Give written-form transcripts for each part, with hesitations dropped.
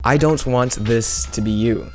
I don't want this to be you.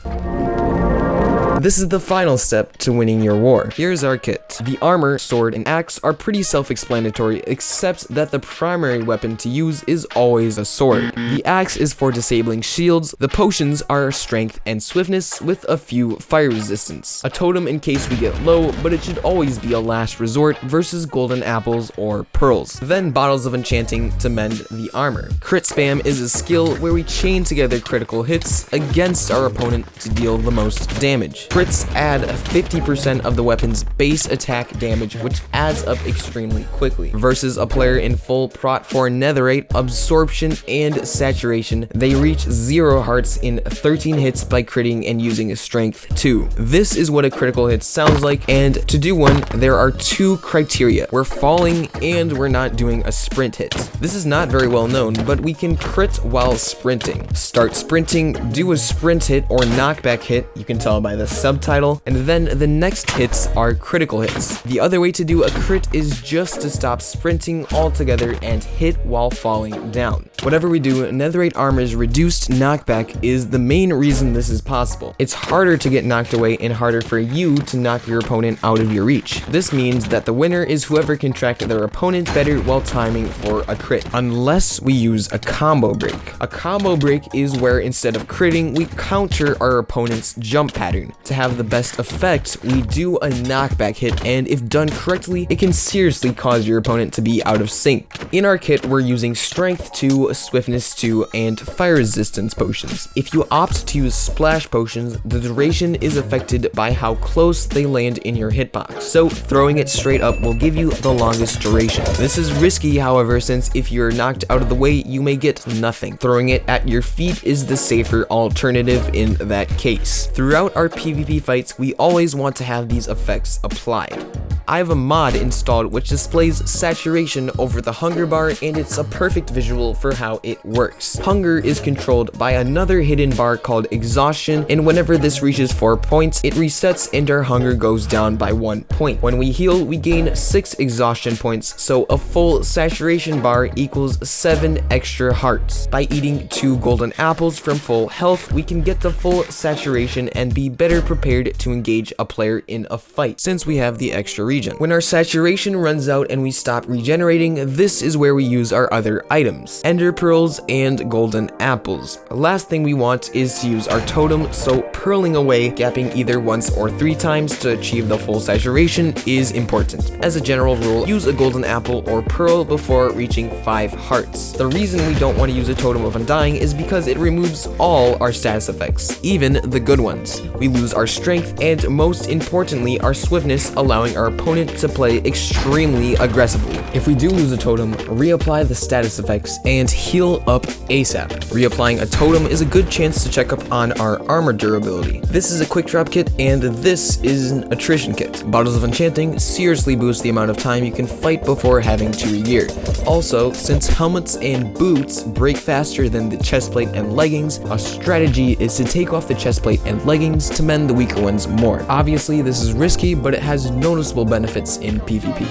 This is the final step to winning your war. Here's our kit. The armor, sword, and axe are pretty self-explanatory, except that the primary weapon to use is always a sword. The axe is for disabling shields, the potions are strength and swiftness with a few fire resistance. A totem in case we get low, but it should always be a last resort versus golden apples or pearls. Then bottles of enchanting to mend the armor. Crit spam is a skill where we chain together critical hits against our opponent to deal the most damage. Crits add 50% of the weapon's base attack damage, which adds up extremely quickly. Versus a player in full prot for netherite, absorption, and saturation, they reach 0 hearts in 13 hits by critting and using strength 2. This is what a critical hit sounds like, and to do one, there are 2 criteria. We're falling and we're not doing a sprint hit. This is not very well known, but we can crit while sprinting. Start sprinting, do a sprint hit or knockback hit, you can tell by the subtitle, and then the next hits are critical hits. The other way to do a crit is just to stop sprinting altogether and hit while falling down. Whatever we do, netherite armor's reduced knockback is the main reason this is possible. It's harder to get knocked away and harder for you to knock your opponent out of your reach. This means that the winner is whoever can track their opponent better while timing for a crit, unless we use a combo break. A combo break is where instead of critting, we counter our opponent's jump pattern. To have the best effect, we do a knockback hit, and if done correctly, it can seriously cause your opponent to be out of sync. In our kit, we're using strength 2, swiftness 2, and fire resistance potions. If you opt to use splash potions, the duration is affected by how close they land in your hitbox, so throwing it straight up will give you the longest duration. This is risky, however, since if you're knocked out of the way, you may get nothing. Throwing it at your feet is the safer alternative in that case. Throughout our PvP fights, we always want to have these effects applied. I have a mod installed which displays saturation over the hunger bar, and it's a perfect visual for how it works. Hunger is controlled by another hidden bar called exhaustion, and whenever this reaches 4 points, it resets and our hunger goes down by 1 point. When we heal, we gain 6 exhaustion points, so a full saturation bar equals 7 extra hearts. By eating 2 golden apples from full health, we can get the full saturation and be better prepared to engage a player in a fight, since we have the extra regen. When our saturation runs out and we stop regenerating, this is where we use our other items, ender pearls and golden apples. The last thing we want is to use our totem, so pearling away, gapping either once or 3 times to achieve the full saturation is important. As a general rule, use a golden apple or pearl before reaching 5 hearts. The reason we don't want to use a totem of undying is because it removes all our status effects, even the good ones. We lose our strength and, most importantly, our swiftness, allowing our opponent to play extremely aggressively. If we do lose a totem, reapply the status effects and heal up ASAP. Reapplying a totem is a good chance to check up on our armor durability. This is a quick drop kit, and this is an attrition kit. Bottles of enchanting seriously boost the amount of time you can fight before having to regear. Also, since helmets and boots break faster than the chestplate and leggings, a strategy is to take off the chestplate and leggings to mend the weaker ones more. Obviously, this is risky, but it has noticeable benefits in PvP.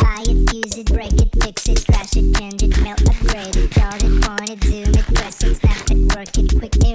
Buy it, use it, break it, fix it, trash it, change it, melt, upgrade it, draw it, point it, zoom it, press it, snap it, work it, quick